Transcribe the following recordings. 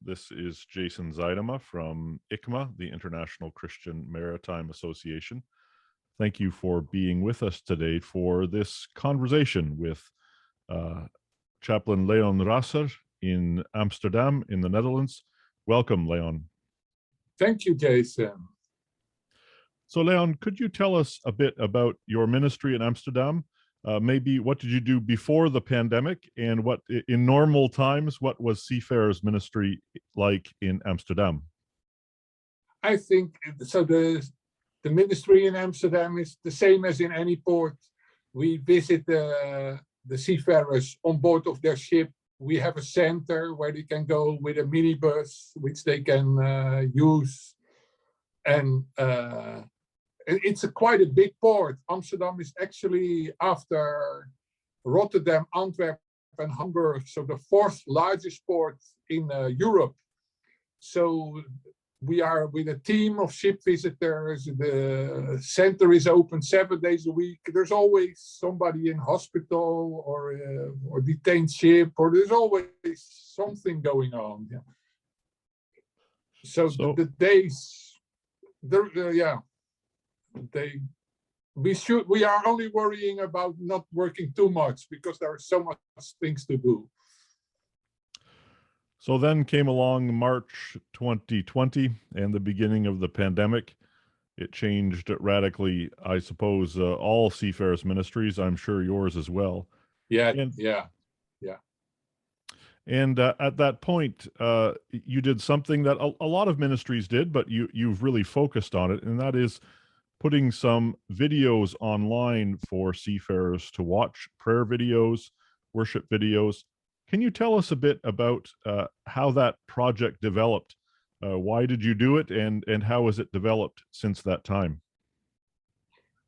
This is Jason Zaidema from ICMA, the International Christian Maritime Association. Thank you for being with us today for this conversation with Chaplain Leon Rasser in Amsterdam in the Netherlands. Welcome, Leon. Thank you, Jason. So, Leon, could you tell us a bit about your ministry in Amsterdam? Maybe what did you do before the pandemic, and what in normal times, what was Seafarers ministry like in Amsterdam? I think so. The ministry in Amsterdam is the same as in any port. We visit the seafarers on board of their ship. We have a center where they can go with a minibus, which they can use, and it's quite a big port. Amsterdam is actually, after Rotterdam, Antwerp, and Hamburg, so the fourth largest port in Europe. So we are with a team of ship visitors. The center is open 7 days a week. There's always somebody in hospital or detained ship, or there's always something going on. Yeah. So the days, we are only worrying about not working too much because there are so much things to do. So then came along March 2020 and the beginning of the pandemic. It changed radically, I suppose, all seafarers ministries. I'm sure yours as well. Yeah. And at that point, you did something that a lot of ministries did, but you've really focused on it, and that is putting some videos online for seafarers to watch, prayer videos, worship videos. Can you tell us a bit about how that project developed? Why did you do it, and how has it developed since that time?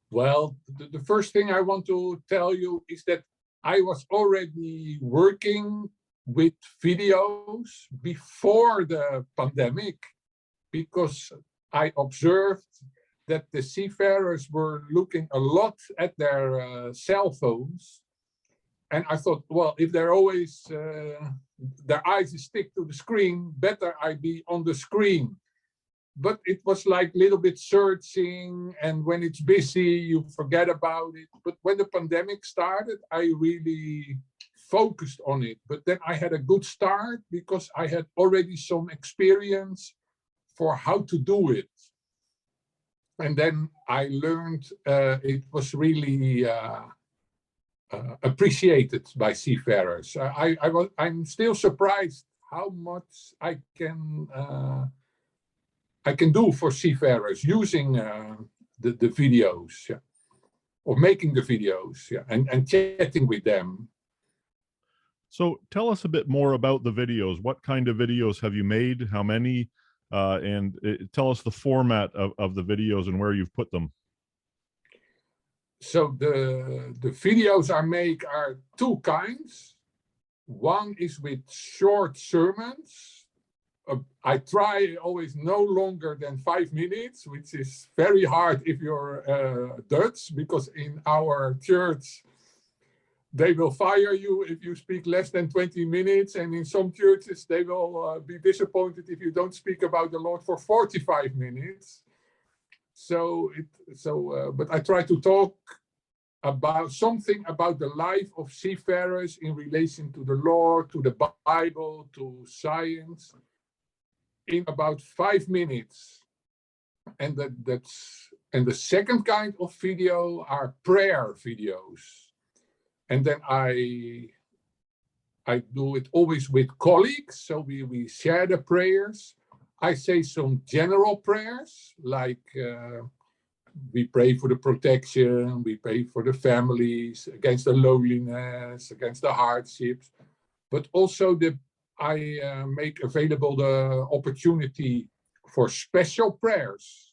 Well, the first thing I want to tell you is that I was already working with videos before the pandemic, because I observed that the seafarers were looking a lot at their cell phones. And I thought, well, if they're always, their eyes stick to the screen, better I be on the screen. But it was like a little bit searching, and when it's busy, you forget about it. But when the pandemic started, I really focused on it. But then I had a good start because I had already some experience for how to do it. And then I learned it was really appreciated by seafarers. I'm still surprised how much I can do for seafarers using the videos, yeah, or making the videos, yeah, and chatting with them. So tell us a bit more about the videos. What kind of videos have you made? How many? And tell us the format of the videos and where you've put them. So the videos I make are two kinds. One is with short sermons. I try always no longer than 5 minutes, which is very hard if you're Dutch, because in our church, they will fire you if you speak less than 20 minutes. And in some churches, they will be disappointed if you don't speak about the Lord for 45 minutes. But I try to talk about something about the life of seafarers in relation to the Lord, to the Bible, to science, in about 5 minutes. And the second kind of video are prayer videos. And then I do it always with colleagues, so we share the prayers. I say some general prayers, like we pray for the protection, we pray for the families, against the loneliness, against the hardships. But also I make available the opportunity for special prayers.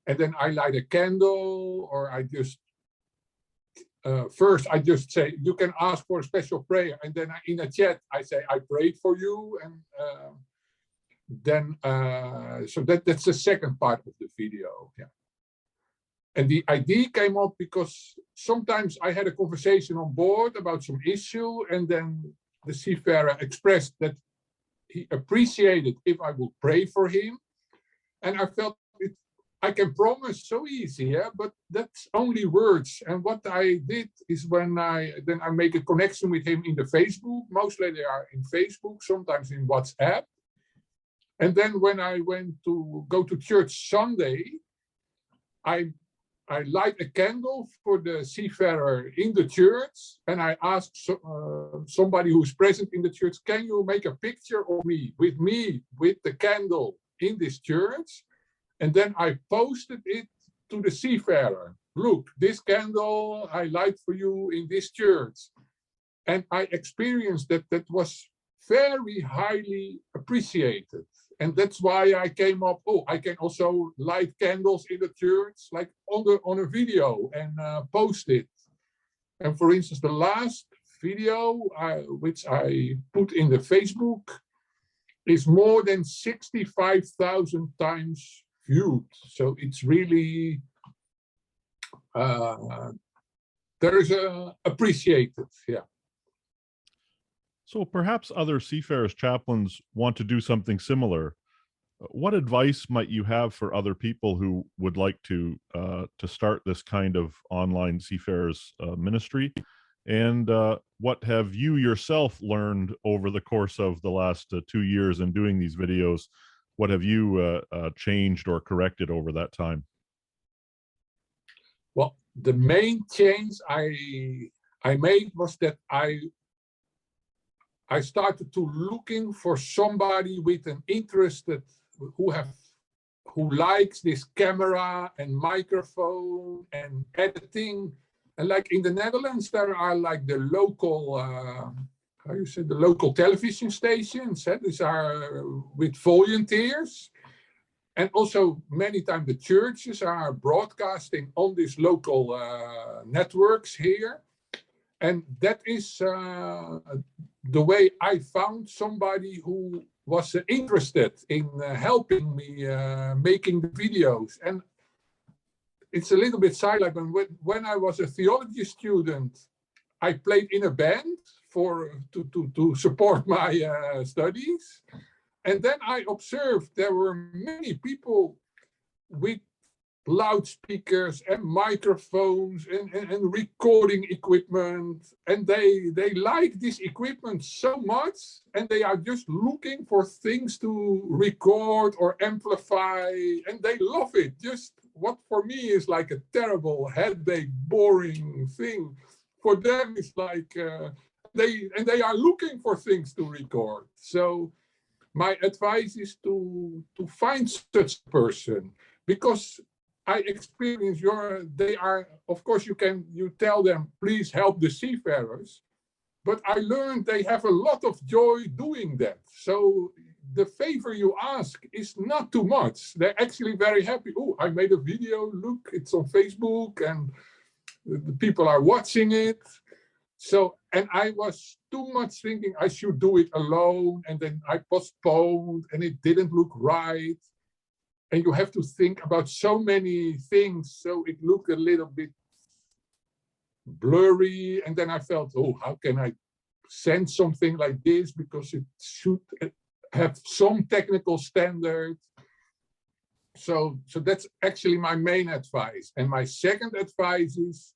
And then I light a candle, or I just, first I just say, you can ask for a special prayer. And then in a chat, I say, I prayed for you. And so that's the second part of the video. Yeah. And the idea came up because sometimes I had a conversation on board about some issue, and then the seafarer expressed that he appreciated if I would pray for him. And I felt I can promise so easy, yeah, but that's only words. And what I did is when I make a connection with him in the Facebook. Mostly they are in Facebook, sometimes in WhatsApp. And then when I went to go to church Sunday, I light a candle for the seafarer in the church, and I asked somebody who's present in the church, can you make a picture of me with the candle in this church? And then I posted it to the seafarer. Look, this candle I light for you in this church. And I experienced that was very highly appreciated. And that's why I came up, I can also light candles in the church, like on a video and post it. And for instance, the last video, which I put in the Facebook, is more than 65,000 times viewed. So it's really, there is appreciated, yeah. So perhaps other seafarers chaplains want to do something similar. What advice might you have for other people who would like to start this kind of online seafarers ministry? And what have you yourself learned over the course of the last 2 years in doing these videos? What have you changed or corrected over that time? Well, the main change I made was that I started to looking for somebody with an interest who likes this camera and microphone and editing. And like in the Netherlands, there are like the local, the local television stations. These are with volunteers. And also many times the churches are broadcasting on these local networks here. And that is the way I found somebody who was interested in helping me making the videos. And it's a little bit silent. When I was a theology student, I played in a band to support my studies. And then I observed there were many people with loudspeakers and microphones and recording equipment, and they like this equipment so much, and they are just looking for things to record or amplify, and they love it. Just what for me is like a terrible headache, boring thing, for them it's like they are looking for things to record. So my advice is to find such a person, because I experience they are, of course, you tell them, please help the seafarers, but I learned they have a lot of joy doing that. So the favor you ask is not too much. They're actually very happy. Oh, I made a video, look, it's on Facebook and the people are watching it. So, and I was too much thinking I should do it alone, and then I postponed and it didn't look right. And you have to think about so many things, so it looked a little bit blurry. And then I felt, how can I send something like this? Because it should have some technical standard. So that's actually my main advice. And my second advice is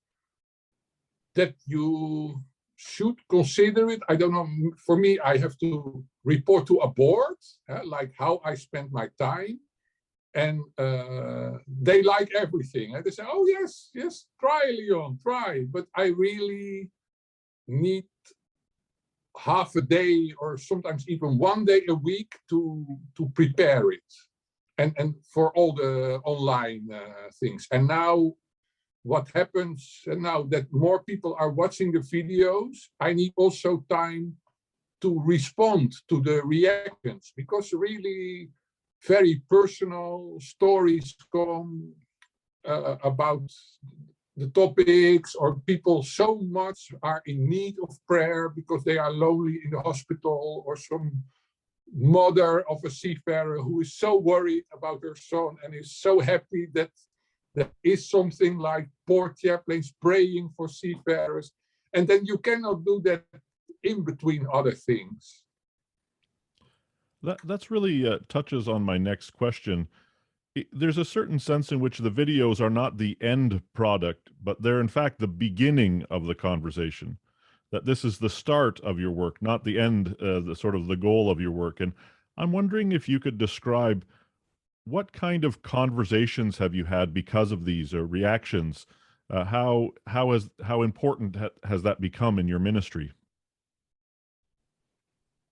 that you should consider it. I don't know, for me, I have to report to a board, like how I spend my time. And they like everything. And they say, oh, yes, try, Leon, try. But I really need half a day or sometimes even 1 day a week to prepare it. And for all the online things. And now what happens now that more people are watching the videos, I need also time to respond to the reactions, because really very personal stories come about the topics, or people so much are in need of prayer because they are lonely in the hospital, or some mother of a seafarer who is so worried about her son and is so happy that there is something like port chaplains praying for seafarers. And then you cannot do that in between other things. That's really touches on my next question. There's a certain sense in which the videos are not the end product, but they're in fact the beginning of the conversation. That this is the start of your work, not the end, the sort of the goal of your work. And I'm wondering if you could describe what kind of conversations have you had because of these or reactions? How important has that become in your ministry?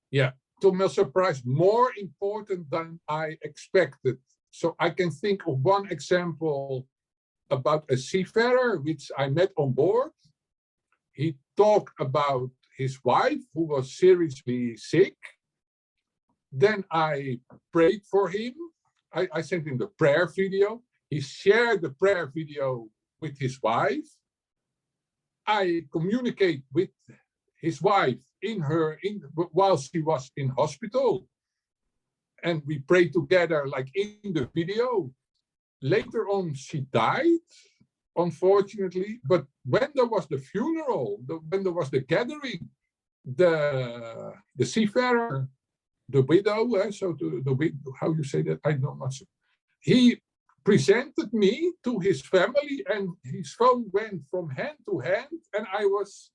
Yeah, to my surprise, more important than I expected. So I can think of one example about a seafarer which I met on board. He talked about his wife who was seriously sick. Then I prayed for him. I sent him the prayer video. He shared the prayer video with his wife. I communicate with his wife while she was in hospital, and we prayed together like in the video. Later on, she died, unfortunately. But when there was the funeral, when there was the gathering, the seafarer, the widow, how you say that? I don't know. He presented me to his family, and his phone went from hand to hand, and I was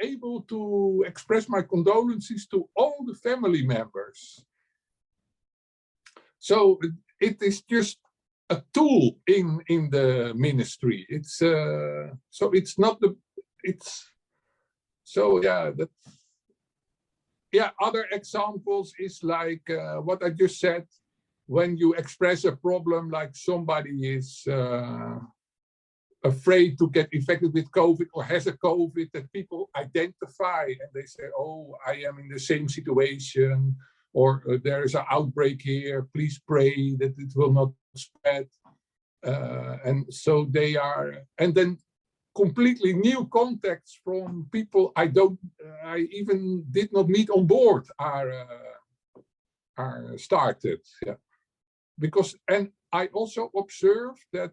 able to express my condolences to all the family members. So it is just a tool in the ministry. It's so it's not the it's so yeah that yeah. Other examples is like what I just said. When you express a problem, like somebody is afraid to get infected with COVID or has a COVID, that people identify and they say, oh, I am in the same situation, or there is an outbreak here, please pray that it will not spread. And so they are, and then completely new contacts from people I even did not meet on board are started. Yeah. Because, and I also observed that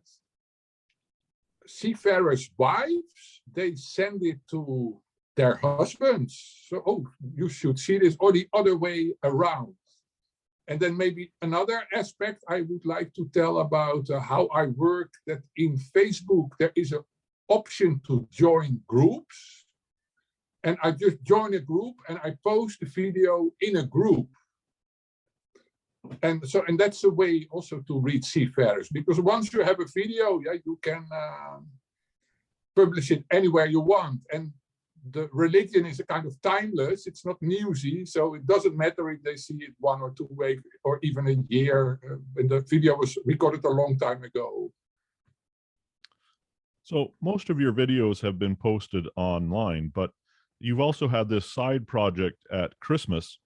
seafarers' wives, they send it to their husbands. So, oh, you should see this, or the other way around. And then maybe another aspect I would like to tell about how I work, that in Facebook, there is an option to join groups. And I just join a group and I post the video in a group. And so, and that's a way also to reach seafarers, because once you have a video, yeah, you can publish it anywhere you want. And the religion is a kind of timeless, it's not newsy, so it doesn't matter if they see it 1 or 2 weeks or even a year when the video was recorded a long time ago. So most of your videos have been posted online, but you've also had this side project at Christmas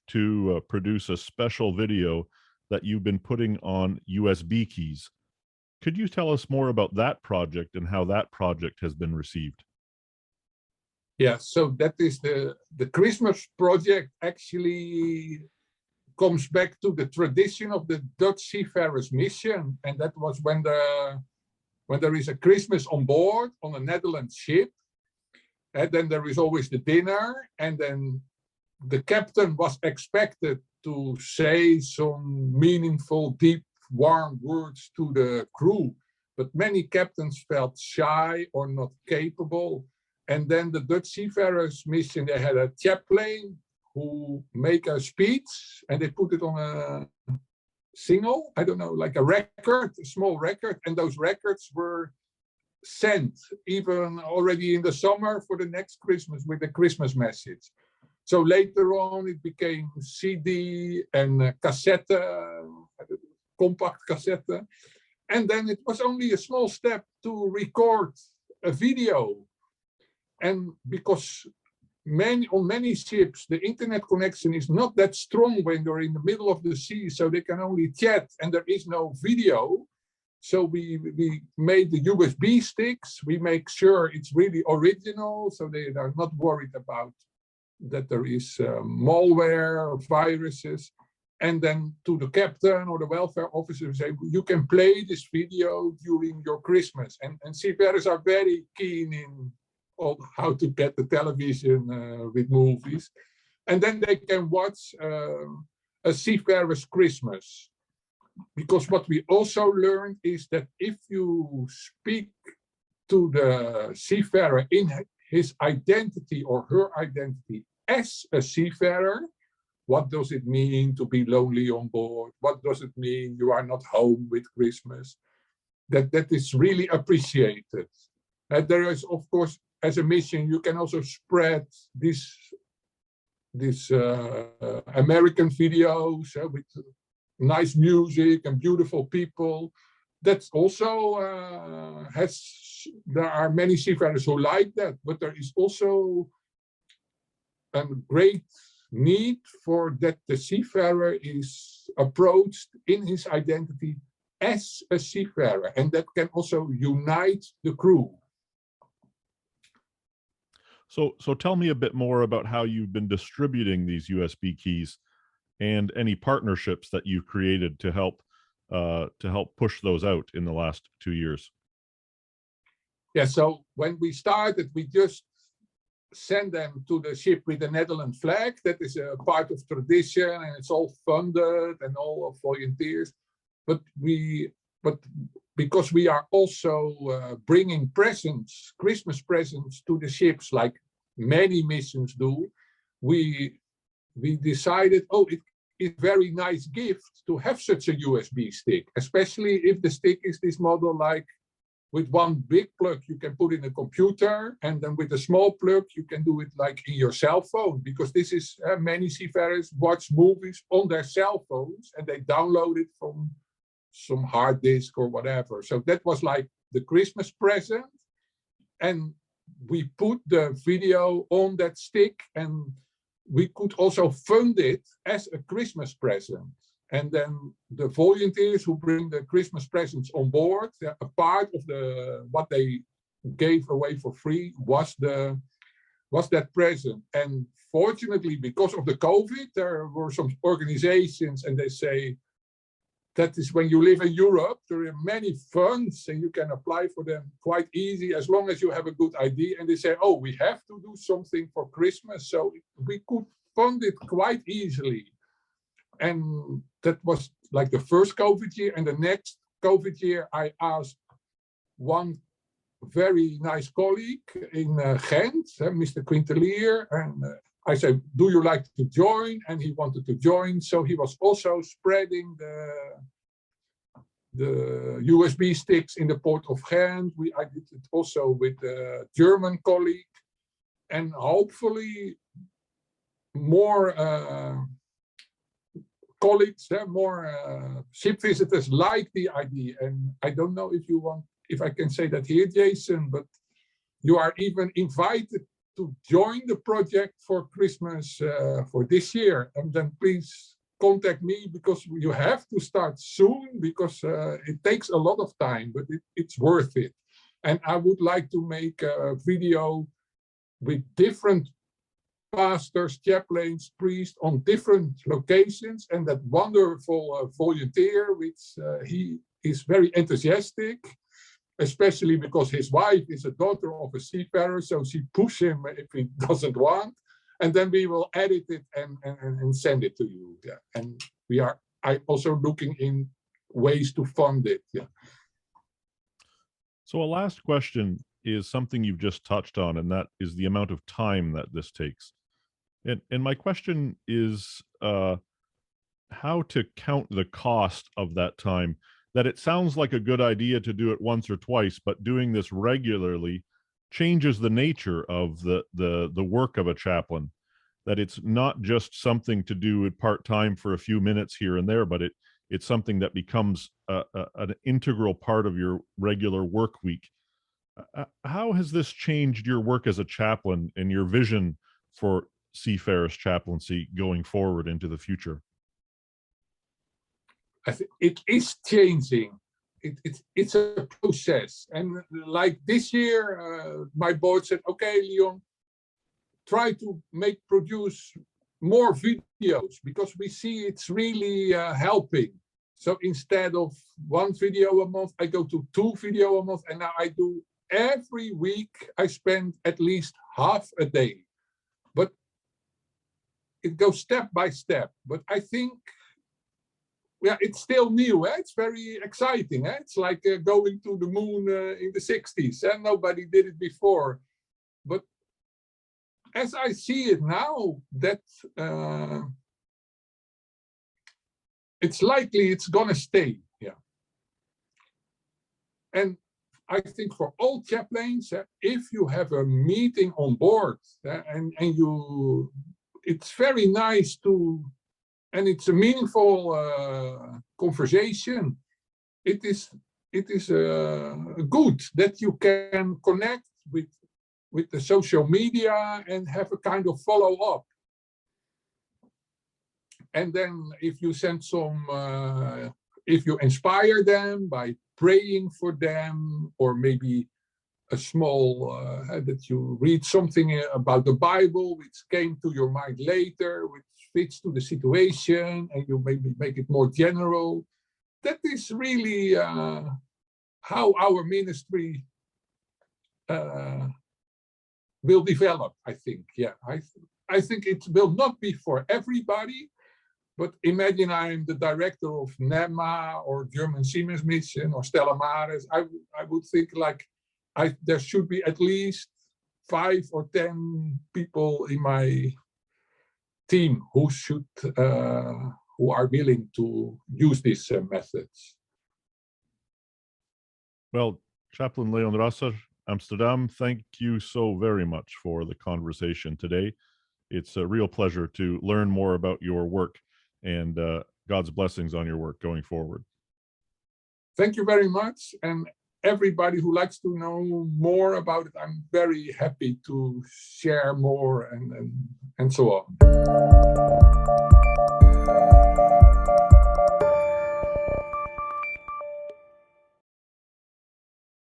to produce a special video that you've been putting on USB keys. Could you tell us more about that project and how that project has been received? Yeah, so that is the Christmas project actually comes back to the tradition of the Dutch seafarers mission. And that was when there is a Christmas on board on a Netherlands ship. And then there is always the dinner, and then the captain was expected to say some meaningful, deep, warm words to the crew, but many captains felt shy or not capable. And then the Dutch seafarers mission, they had a chaplain who make a speech, and they put it on a single, I don't know, like a record, a small record, and those records were sent even already in the summer for the next Christmas with the Christmas message. So later on, it became CD and cassette, compact cassette. And then it was only a small step to record a video. And because on many ships, the internet connection is not that strong when they're in the middle of the sea, so they can only chat and there is no video. So we made the USB sticks. We make sure it's really original, so they are not worried about that there is malware or viruses. And then to the captain or the welfare officer, say, you can play this video during your Christmas. And seafarers are very keen in how to get the television with movies. And then they can watch a a seafarer's Christmas. Because what we also learned is that if you speak to the seafarer in his identity or her identity as a seafarer, what does it mean to be lonely on board? What does it mean you are not home with Christmas? That is really appreciated. And there is, of course, as a mission, you can also spread this American videos with nice music and beautiful people. That's also there are many seafarers who like that, but there is also a great need for that the seafarer is approached in his identity as a seafarer, and that can also unite the crew. So tell me a bit more about how you've been distributing these USB keys and any partnerships that you've created to help push those out in the last 2 years. Yeah, so when we started, we just send them to the ship with the Netherlands flag. That is a part of tradition, and it's all funded and all of volunteers. But because we are also bringing presents, Christmas presents to the ships, like many missions do, we decided, it is a very nice gift to have such a USB stick, especially if the stick is this model like with one big plug you can put in a computer, and then with a small plug you can do it like in your cell phone, because this is many seafarers watch movies on their cell phones and they download it from some hard disk or whatever. So that was like the Christmas present, and we put the video on that stick, and we could also fund it as a Christmas present. And then the volunteers who bring the Christmas presents on board, a part of what they gave away for free was that present. And fortunately, because of the COVID, there were some organizations, and they say that is when you live in Europe, there are many funds and you can apply for them quite easy as long as you have a good idea. And they say, oh, we have to do something for Christmas. So we could fund it quite easily. And that was like the first COVID year. And the next COVID year, I asked one very nice colleague in Ghent, Mr. Quintelier, and I said, do you like to join? And he wanted to join. So he was also spreading the USB sticks in the port of Ghent. I did it also with a German colleague. And hopefully more colleagues, more ship visitors like the idea. And I don't know if I can say that here, Jason, but you are even invited to join the project for Christmas for this year. And then please contact me, because you have to start soon, because it takes a lot of time, but it's worth it. And I would like to make a video with different pastors, chaplains, priests on different locations, and that wonderful volunteer, which he is very enthusiastic, especially because his wife is a daughter of a seafarer, so she pushes him if he doesn't want, and then we will edit it and send it to you. Yeah. And I also looking in ways to fund it. Yeah. So a last question is something you've just touched on, and that is the amount of time that this takes. And my question is how to count the cost of that time. That it sounds like a good idea to do it once or twice, but doing this regularly changes the nature of the work of a chaplain. That it's not just something to do part-time for a few minutes here and there, but it's something that becomes an integral part of your regular work week. How has this changed your work as a chaplain and your vision for seafarers chaplaincy going forward into the future? I think it is changing. It's a process. And like this year, my board said, okay, Leon, try to produce more videos, because we see it's really helping. So instead of 1 video a month, I go to 2 videos a month. And now I do every week, I spend at least half a day. But it goes step by step. But I think yeah, it's still new. It's very exciting. It's like going to the moon in the 60s, and nobody did it before. But as I see it now, that it's likely it's gonna stay. Yeah, and I think for all chaplains, if you have a meeting on board, and you, it's very nice to, and it's a meaningful conversation. It is good that you can connect with the social media and have a kind of follow up. And then if you send some, if you inspire them by praying for them, or maybe a small, that you read something about the Bible, which came to your mind later, which fits to the situation, and you maybe make it more general. That is really how our ministry will develop, I think. Yeah, I think it will not be for everybody, but imagine I'm the director of NEMA or German Siemens Mission or Stella Maris. I would think like there should be at least 5 or 10 people in my team who should who are willing to use these methods. Well, Chaplain Leon Rasser, Amsterdam, thank you so very much for the conversation today. It's a real pleasure to learn more about your work, and God's blessings on your work going forward. Thank you very much. And everybody who likes to know more about it, I'm very happy to share more and so on.